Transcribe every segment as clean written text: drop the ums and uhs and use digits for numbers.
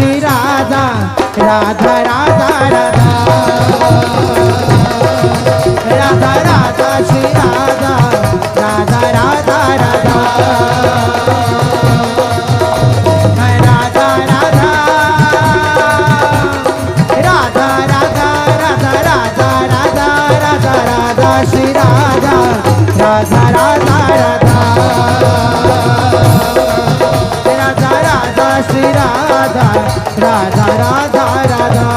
श्री राधा राधा राधा राधा राधा राधा श्री राधा राधा राधा राधा राधा राधा राधा राधा राधा राधा राधा राधा राधा श्री राधा राधा राधा राधा राधा राधा श्री राधा राधा राधा राधा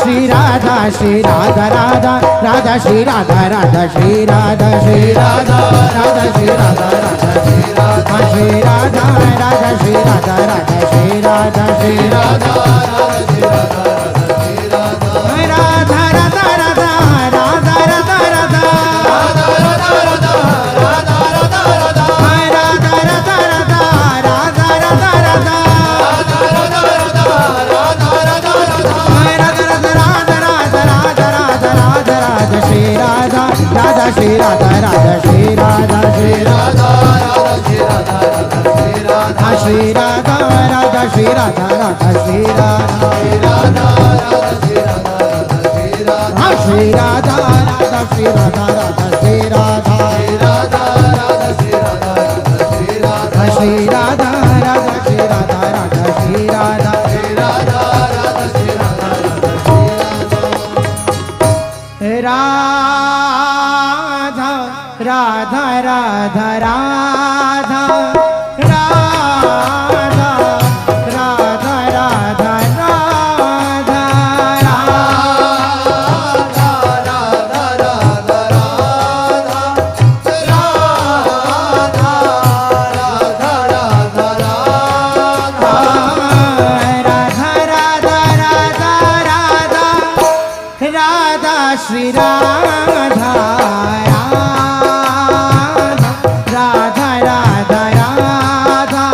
श्री राधा श्री राधा राधा राधा श्री राधा राधा श्री राधा श्री राधा राधा श्री राधा राधा श्री राधा श्री राधा राधा श्री राधा राधा श्री राधा श्री राधा राधा राधा राधा राधा राधा राधा श्री राधा राधा श्री राधा राधा श्री राधा श्री राधा श्री राधा श्री राधा राधा श्री राधा राधा श्री राधा श्री राधा राधा श्री राधा राधा श्री राधा श्री राधा राधा श्री राधा राधा श्री राधा राधा राधा राधा राधा राधा राधा राधा श्री राधा राधा राधा राधा राधा राधा राधा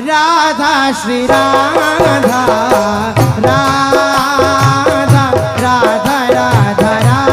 राधा श्री राधा राधा राधा राधा राधा राधा राधा राधा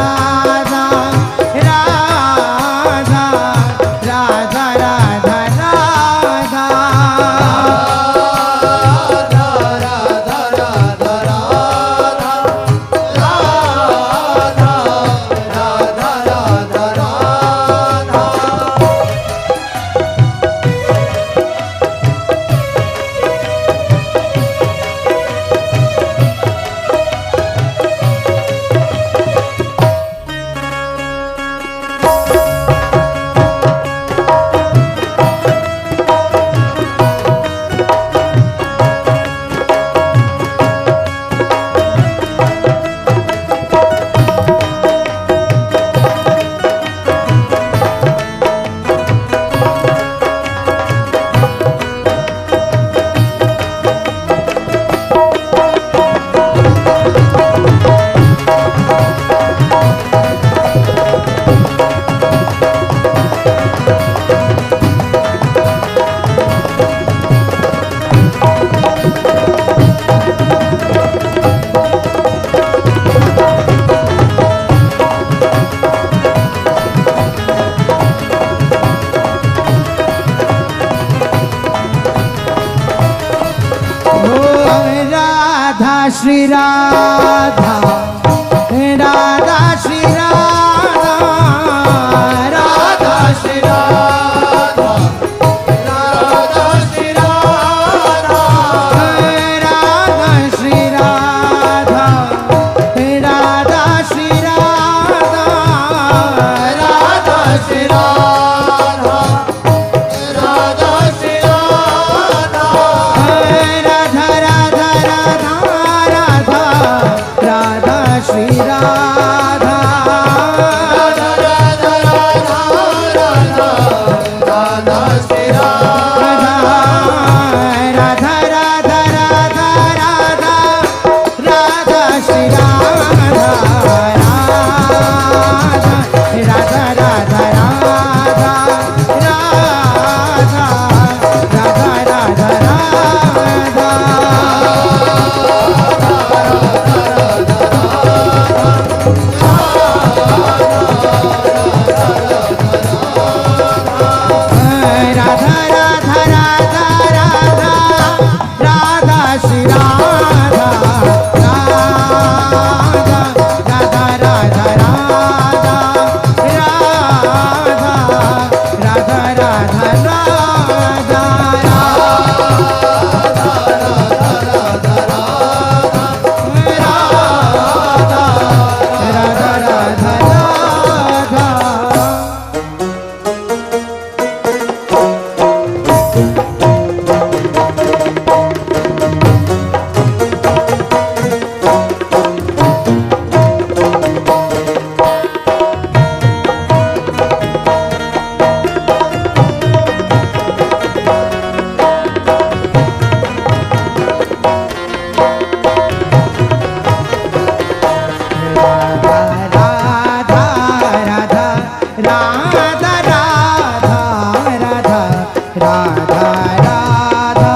श्री राधा राधा श्री राधा राधा श्री राधा राधा श्री राधा राधा श्री राधा राधा श्री राधा राधा श्री राधा राधा श्री राधा राधा राधा राधा राधा राधा राधा राधा राधा राधा राधा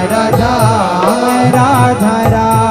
राधा राधा राधा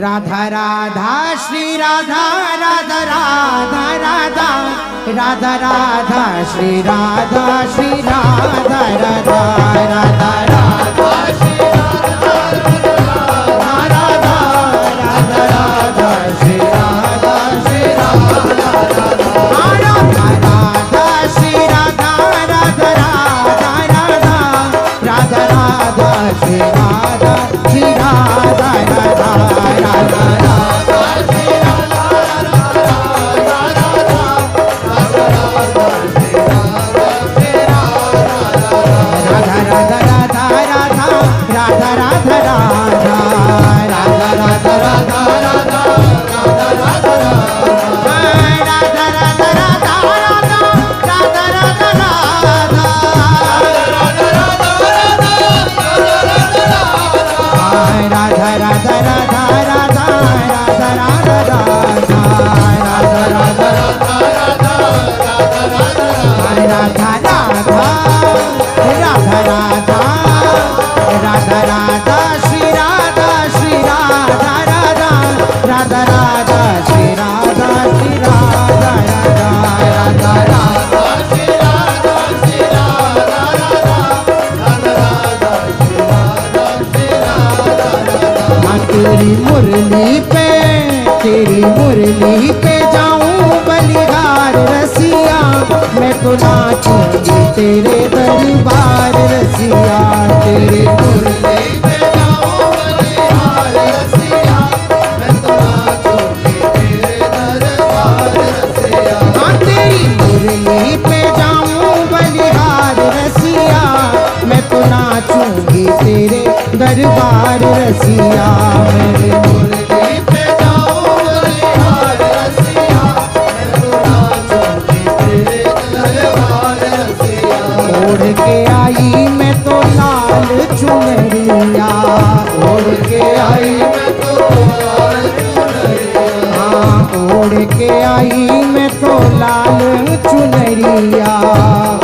राधा राधा श्री राधा राधा राधा राधा राधा राधा श्री राधा राधा राधा राधा राधा श्री राधा राधा राधा राधा श्री राधा राधा राधा श्री राधा राधा राधा राधा राधा राधा श्री राधा राधा राधा तेरी मुरली पे जाऊं बलिहार रसिया, मैं तो नाचूंगी तेरे दरबार रसिया। तेरी मुरली पे जाऊं बलिहार रसिया, मैं तो नाचूंगी तेरे दरबार रसिया। हाँ तेरी मुरली पे जाऊं बलिहार रसिया, मैं तो नाचूंगी तेरे दरबार रसिया। मेरे मुरली पे जाऊं बलिहार रसिया, मैं तो नाचूंगी तेरे दरबार रसिया। ओढ़ के आई मैं तो लाल चुनरिया, ओढ़ के आई मैं तो लाल चुनरिया। हाँ ओढ़ के आई मैं तो लाल चुनरिया,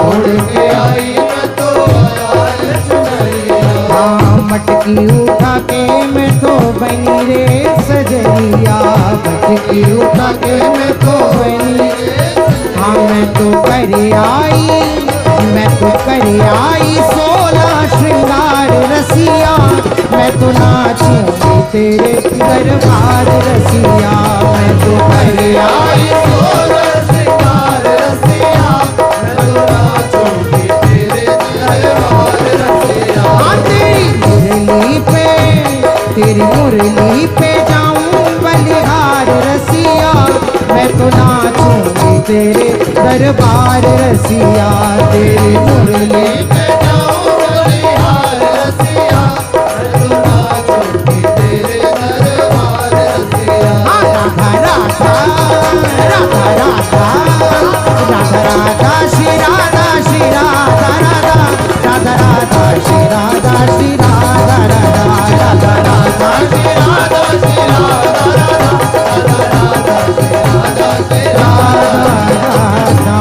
ओढ़ के आई मैं तो लाल चुनरिया। हाँ मटकी उठा के मैं तो बनी रे सजरिया, मटकी उठा के मैं तो बनी रे। हाँ मैं तो कर आई, मैं तो कर आई 16 श्रृंगार रसिया, मैं तो नाचूंगी तेरे दरबार रसिया। मैं तो कर आई 16 श्रृंगार रसिया, मैं तो नाचूंगी तेरे दरबार रसिया। हाँ तेरी मुरली पे जाऊं बलिहार रसिया, मैं तो नाचूंगी तेरे दरबार रसिया। तेरी मुरली पे जाऊं बलिहार रसिया, मैं तो नाचूंगी तेरे दरबार रसिया। राधा राधा राधा राधा राधा राधा श्री राधा श्री राधा राधा राधा राधा श्री राधा श्री राधा राधा राधा राधा श्री राधा श्री राधा राधा राधा श्री राधा श्री राधा राधा।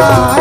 राधा